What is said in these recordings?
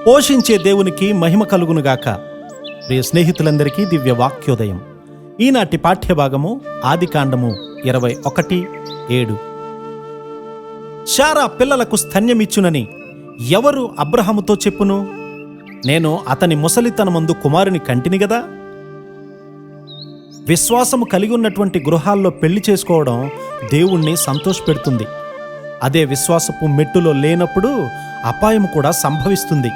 పోషించే దేవునికి మహిమ కలుగునుగాక. ప్రియ స్నేహితులందరికీ దివ్య వాక్యోదయం. ఈనాటి పాఠ్యభాగము ఆదికాండము 21:7. శారా పిల్లలకు స్తన్యమిచ్చునని ఎవరు అబ్రహాముతో చెప్పును? నేను అతని ముసలితనమందు కుమారుని కంటిని గదా. విశ్వాసము కలిగి ఉన్నటువంటి గృహాల్లో పెళ్లి చేసుకోవడం దేవుణ్ణి సంతోషపెడుతుంది. అదే విశ్వాసపు మెట్టులో లేనప్పుడు అపాయం కూడా సంభవిస్తుంది.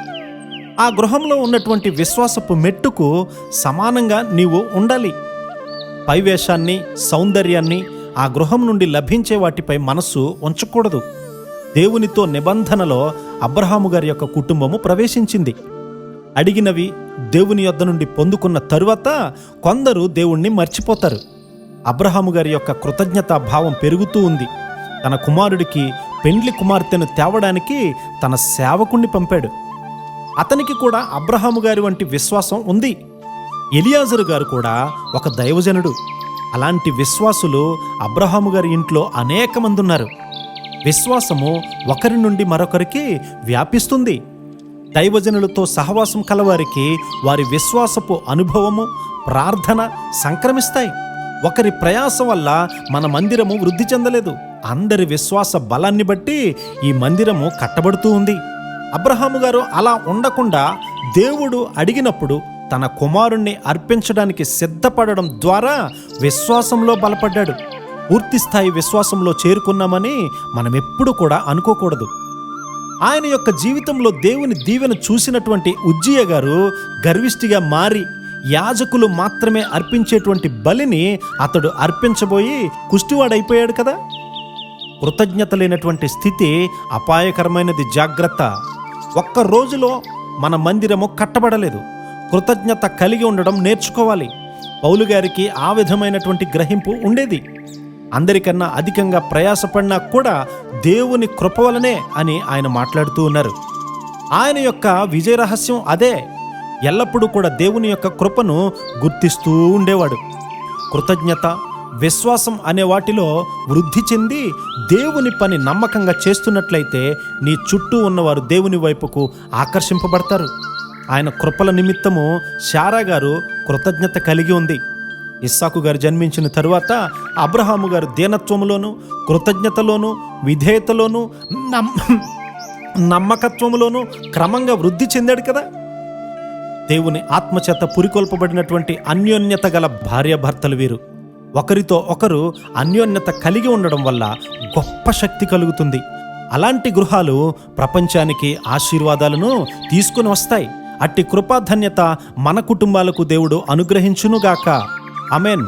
ఆ గృహంలో ఉన్నటువంటి విశ్వాసపు మెట్టుకు సమానంగా నీవు ఉండాలి. పైవేషాన్ని, సౌందర్యాన్ని, ఆ గృహం నుండి లభించే వాటిపై మనస్సు ఉంచకూడదు. దేవునితో నిబంధనలో అబ్రహాము గారి యొక్క కుటుంబము ప్రవేశించింది. అడిగినవి దేవుని యొద్ద నుండి పొందుకున్న తరువాత కొందరు దేవుణ్ణి మర్చిపోతారు. అబ్రహాము గారి యొక్క కృతజ్ఞతా భావం పెరుగుతూ ఉంది. తన కుమారుడికి పెండ్లి కుమార్తెను తేవడానికి తన సేవకుణ్ణి పంపాడు. అతనికి కూడా అబ్రహాము గారి వంటి విశ్వాసం ఉంది. ఎలియాజరు గారు కూడా ఒక దైవజనుడు. అలాంటి విశ్వాసులు అబ్రహాము గారి ఇంట్లో అనేక మంది ఉన్నారు. విశ్వాసము ఒకరి నుండి మరొకరికి వ్యాపిస్తుంది. దైవజనులతో సహవాసం కలవారికి వారి విశ్వాసపు అనుభవము, ప్రార్థన సంక్రమిస్తాయి. ఒకరి ప్రయాసం వల్ల మన మందిరము వృద్ధి చెందలేదు. అందరి విశ్వాస బలాన్ని బట్టి ఈ మందిరము కట్టబడుతూ ఉంది. అబ్రహాము గారు అలా ఉండకుండా దేవుడు అడిగినప్పుడు తన కుమారుణ్ణి అర్పించడానికి సిద్ధపడడం ద్వారా విశ్వాసంలో బలపడ్డాడు. పూర్తిస్థాయి విశ్వాసంలో చేరుకున్నామని మనం ఎప్పుడు కూడా అనుకోకూడదు. ఆయన యొక్క జీవితంలో దేవుని దీవెన చూసినటువంటి ఉజ్జియా గారు గర్విష్ఠిగా మారి యాజకులు మాత్రమే అర్పించేటువంటి బలిని అతడు అర్పించబోయి కుష్టివాడైపోయాడు కదా. కృతజ్ఞత లేనటువంటి స్థితి అపాయకరమైనది. జాగ్రత్త. ఒక్క రోజులో మన మందిరము కట్టబడలేదు. కృతజ్ఞత కలిగి ఉండడం నేర్చుకోవాలి. పౌలు గారికి ఆ విధమైనటువంటి గ్రహింపు ఉండేది. అందరికన్నా అధికంగా ప్రయాసపడినా కూడా దేవుని కృప వలనే అని ఆయన మాట్లాడుతూ ఉన్నారు. ఆయన యొక్క విజయ రహస్యం అదే. ఎల్లప్పుడూ కూడా దేవుని యొక్క కృపను గుర్తిస్తూ ఉండేవాడు. కృతజ్ఞత, విశ్వాసం అనే వాటిలో వృద్ధి చెంది దేవుని పని నమ్మకంగా చేస్తున్నట్లయితే నీ చుట్టూ ఉన్నవారు దేవుని వైపుకు ఆకర్షింపబడతారు. ఆయన కృపల నిమిత్తము శారా గారు కృతజ్ఞత కలిగి ఉంది. ఇస్సాకు గారు జన్మించిన తరువాత అబ్రహాము గారు దీనత్వములోను, కృతజ్ఞతలోను, విధేయతలోను, నమ్మకత్వములోను క్రమంగా వృద్ధి చెందాడు కదా. దేవుని ఆత్మచేత పురికొల్పబడినటువంటి అన్యోన్యత గల భార్యాభర్తలు వీరు. ఒకరితో ఒకరు అన్యోన్యత కలిగి ఉండడం వల్ల గొప్ప శక్తి కలుగుతుంది. అలాంటి గృహాలు ప్రపంచానికి ఆశీర్వాదాలను తీసుకుని వస్తాయి. అట్టి కృపాధన్యత మన కుటుంబాలకు దేవుడు అనుగ్రహించునుగాక. ఆమేన్.